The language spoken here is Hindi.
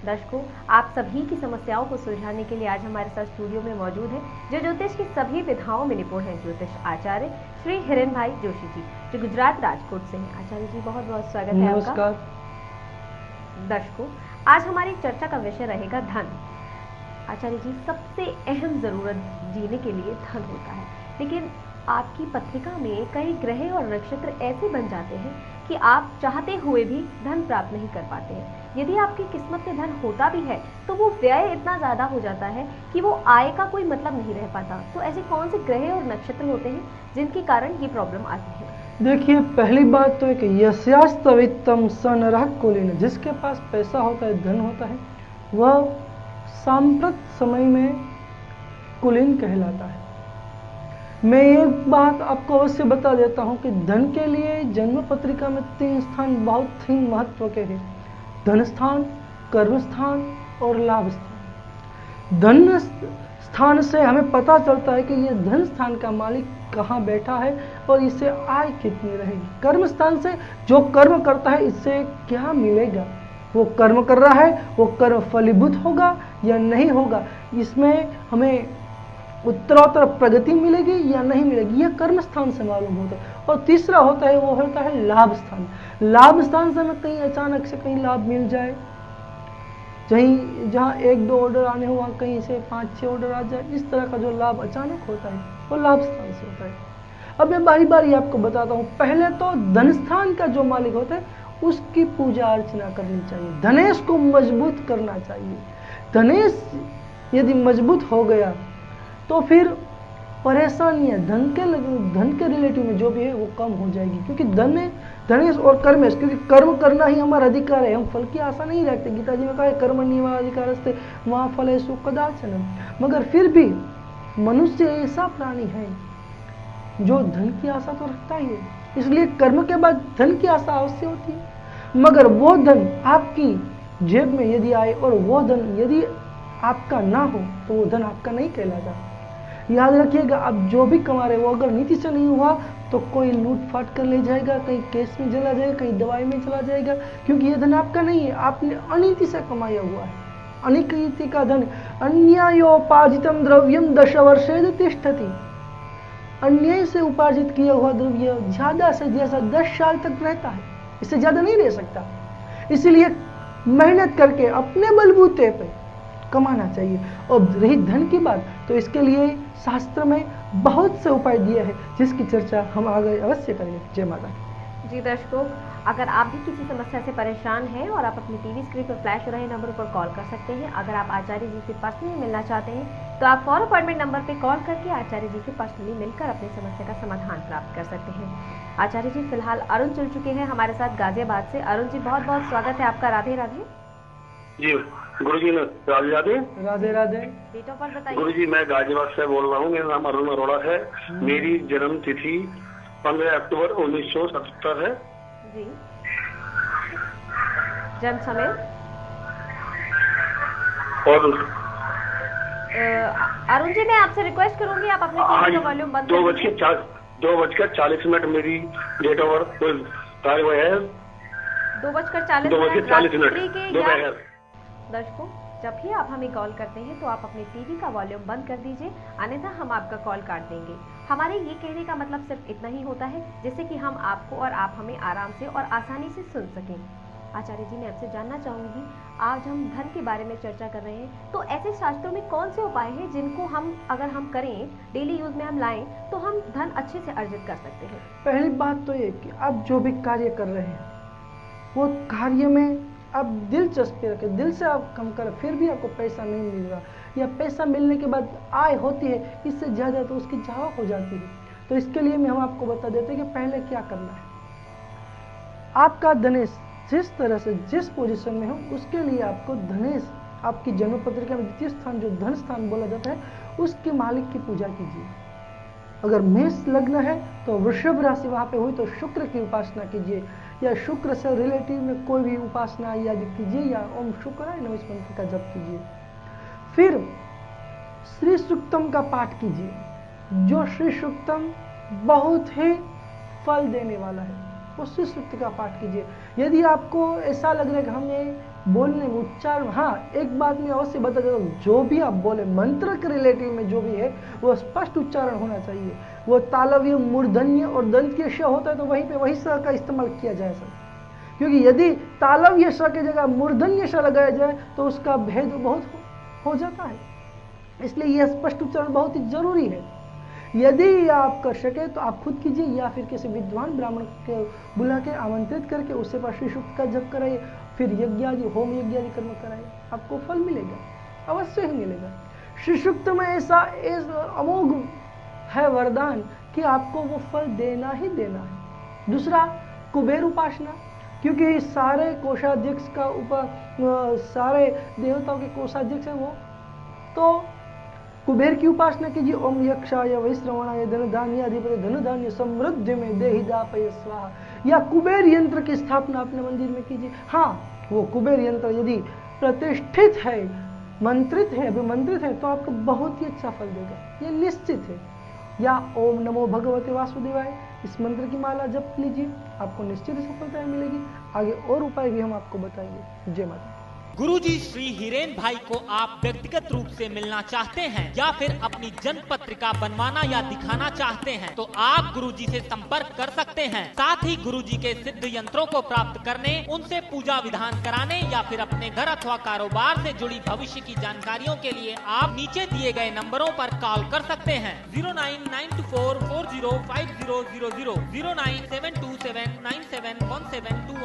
दर्शकों, आप सभी की समस्याओं को सुलझाने के लिए आज हमारे साथ स्टूडियो में मौजूद है जो ज्योतिष की सभी विधाओं में निपुण है, ज्योतिष आचार्य श्री हिरेन भाई जोशी जी, जो गुजरात राजकोट से हैं। आचार्य जी, बहुत बहुत स्वागत है आपका। नमस्कार। दर्शकों, आज हमारी चर्चा का विषय रहेगा धन। आचार्य जी, सबसे अहम जरूरत जीने के लिए धन होता है, लेकिन आपकी पत्रिका में कई ग्रह और नक्षत्र ऐसे बन जाते हैं कि आप चाहते हुए भी धन प्राप्त नहीं कर पाते हैं। यदि आपकी किस्मत में धन होता भी है तो वो व्यय इतना ज्यादा हो जाता है कि वो आय का कोई मतलब नहीं रह पाता। तो ऐसे कौन से ग्रह और नक्षत्र होते हैं जिनके कारण ये प्रॉब्लम आती है? देखिए, पहली बात तो है कि यस्यास्तवित्तम स नरः कुलीन, जिसके पास पैसा होता है, धन होता है, वह सांप्रत समय में कुलीन कहलाता है। मैं एक बात आपको अवश्य बता देता हूं कि धन के लिए जन्म पत्रिका में 3 स्थान बहुत ही महत्व के हैं: धन स्थान, कर्म स्थान और लाभ स्थान। धन स्थान से हमें पता चलता है कि ये धन स्थान का मालिक कहाँ बैठा है और इसे आय कितनी रहेगी। कर्म स्थान से जो कर्म करता है इससे क्या मिलेगा, वो कर्म कर रहा है, वो कर्म फलीभूत होगा या नहीं होगा, इसमें हमें उत्तरोत्तर प्रगति मिलेगी या नहीं मिलेगी, यह कर्म स्थान से मालूम होता है। और तीसरा होता है, वो होता है लाभ स्थान। लाभ स्थान से हमें कहीं अचानक से कहीं लाभ मिल जाए, जहाँ 1-2 ऑर्डर आने हो वहाँ कहीं से 5-6 ऑर्डर आ जाए, इस तरह का जो लाभ अचानक होता है वो लाभ स्थान से होता है। अब मैं बारी बारी आपको बताता हूँ। पहले तो धन स्थान का जो मालिक होता है उसकी पूजा अर्चना करनी चाहिए, धनेश को मजबूत करना चाहिए। धनेश यदि मजबूत हो गया तो फिर परेशानियां धन के रिलेटिव में जो भी है वो कम हो जाएगी, क्योंकि धनेश और कर्मेश, क्योंकि कर्म करना ही हमारा अधिकार है, हम फल की आशा नहीं रखते। गीता जी में कहा है कर्मण्येव अधिकारस्ते मा फलेषु कदाचन। मगर फिर भी मनुष्य ऐसा प्राणी है जो धन की आशा तो रखता ही है, इसलिए कर्म के बाद धन की आशा अवश्य होती है। मगर वो धन आपकी जेब में यदि आए और वो धन यदि आपका ना हो तो वो धन आपका नहीं कहलाता। याद रखिएगा, आप जो भी कमा रहे हो अगर नीति से नहीं हुआ तो कोई लूटफाट कर ले जाएगा, कहीं केस में चला जाएगा, कहीं दवाई में चला जाएगा, क्योंकि ये धन आपका नहीं है, आपने अनीति से कमाया हुआ है। अनिकृति का धन अन्यायोपार्जितम द्रव्यम 10 वर्षेद तिष्ठति। अन्याय से उपार्जित किया हुआ द्रव्य ज्यादा से ज्यादा 10 साल तक रहता है, इससे ज्यादा नहीं रह सकता। इसीलिए मेहनत करके अपने बलबूते पे कमाना चाहिए। और रही धन की बात, तो इसके लिए शास्त्र में बहुत से उपाय दिए हैं जिसकी चर्चा हम आगे अवश्य करेंगे। जय माता जी। दर्शकों, अगर आप भी किसी समस्या से परेशान हैं और आप अपनी टीवी स्क्रीन पर फ्लैश हो रहे नंबर पर कॉल कर सकते हैं। अगर आप आचार्य जी से पर्सनली मिलना चाहते हैं तो आप फॉर अपॉइंटमेंट नंबर पर कॉल करके आचार्य जी से पर्सनली मिलकर अपनी समस्या का समाधान प्राप्त कर सकते हैं। आचार्य जी, फिलहाल अरुण जुड़ चुके हैं हमारे साथ गाजियाबाद से। अरुण जी, बहुत बहुत स्वागत है आपका। Radhe Radhe ji. Guru ji, Radhe Radhe. Radhe Radhe. Date of birth बताइए। गुरु जी, मैं गाजियाबाद से बोल रहा हूँ, मेरा नाम अरुण अरोड़ा है। मेरी जन्म तिथि 15 अक्टूबर 1977 है जी। जन्म समय और अरुण जी, मैं आपसे रिक्वेस्ट करूंगी आप अपने टीवी का वॉल्यूम बंद कर दीजिए। 2:40 मेरी डेट ऑफ बर्थ तारीख है 2:40 दर्शकों, जब भी आप हमें कॉल करते हैं तो आप अपने टीवी का वॉल्यूम बंद कर दीजिए, अन्यथा हम आपका कॉल काट देंगे। हमारे ये कहने का मतलब सिर्फ इतना ही होता है जिससे कि हम आपको और आप हमें आराम से और आसानी से सुन सकें। आचार्य जी, मैं आपसे जानना चाहूंगी, आज हम धन के बारे में चर्चा कर रहे हैं, तो ऐसे शास्त्रों में कौन से उपाय हैं जिनको हम अगर हम करें, डेली यूज में हम लाएं, तो हम धन अच्छे से अर्जित कर सकते हैं? पहली बात तो ये कि आप जो भी कार्य कर रहे हैं वो कार्य में आप दिलचस्पी रखें, दिल से आप काम करें, फिर भी आपको पैसा नहीं मिल रहा या पैसा मिलने के बाद आय होती है इससे ज़्यादा तो उसकी चाह हो जाती है, तो इसके लिए हम आपको बता देते हैं कि पहले क्या करना है। आपका धनेश जिस तरह से जिस पोजीशन में हो उसके लिए आपको धनेश, आपकी जन्म पत्रिका में द्वितीय स्थान जो धन स्थान बोला जाता है उसके मालिक की पूजा कीजिए। अगर मेष लग्न है तो वृषभ राशि वहां पे हुई तो शुक्र की उपासना कीजिए, या शुक्र से रिलेटिव में कोई भी उपासना याद कीजिए, या ओम शुक्राय नमः इस मंत्र का जप कीजिए। फिर श्री सूक्तम का पाठ कीजिए, जो श्री सूक्तम बहुत ही फल देने वाला है। वो श्री सूक्त का पाठ कीजिए। यदि आपको ऐसा लग रहा है कि हमें बोलने में उच्चारण, हाँ एक बात मैं अवश्य बता देता हूँ, जो भी आप बोले मंत्र के रिलेटिव में जो भी है वो स्पष्ट उच्चारण होना चाहिए। वो तालव्य, मूर्धन्य और दंत्य श होता है तो वहीं पे वही स का इस्तेमाल किया जाए सर, क्योंकि यदि तालव्य श की जगह मूर्धन्य श लगाया जाए तो उसका भेद बहुत हो जाता है। इसलिए यह स्पष्ट उच्चारण बहुत ही जरूरी है। यदि आप कर सके तो आप खुद कीजिए या फिर किसी विद्वान ब्राह्मण के बुला के आमंत्रित करके उससे पास श्री सूक्त का जप कराइए, फिर यज्ञ आदि, होम यज्ञ आदि कर्म कराइए, आपको फल मिलेगा, अवश्य ही मिलेगा। श्री सूक्त में ऐसा अमोघ है वरदान कि आपको वो फल देना ही देना है। दूसरा, कुबेर उपासना, क्योंकि सारे कोषाध्यक्ष का सारे देवताओं के कोषाध्यक्ष है वो, तो कुबेर की उपासना कीजिए। ओम यक्षाय वैश्रवणाय धन धान्याधिपति धन धान्य समृद्धि में देहि दापय स्वाहा, या कुबेर यंत्र की स्थापना अपने मंदिर में कीजिए। हाँ, वो कुबेर यंत्र यदि प्रतिष्ठित है, मंत्रित है, अभिमंत्रित है तो आपको बहुत ही अच्छा फल देगा, ये निश्चित है। या ओम नमो भगवते वासुदेवाय, इस मंत्र की माला जप लीजिए, आपको निश्चित सफलता मिलेगी। आगे और उपाय भी हम आपको बताएंगे। जय माता। गुरुजी श्री हिरेन भाई को आप व्यक्तिगत रूप से मिलना चाहते हैं या फिर अपनी जन्म पत्रिका बनवाना या दिखाना चाहते हैं तो आप गुरुजी से संपर्क कर सकते हैं। साथ ही गुरुजी के सिद्ध यंत्रों को प्राप्त करने, उनसे पूजा विधान कराने या फिर अपने घर अथवा कारोबार से जुड़ी भविष्य की जानकारियों के लिए आप नीचे दिए गए नंबरों पर कॉल कर सकते हैं। 09924405000, 09727971721।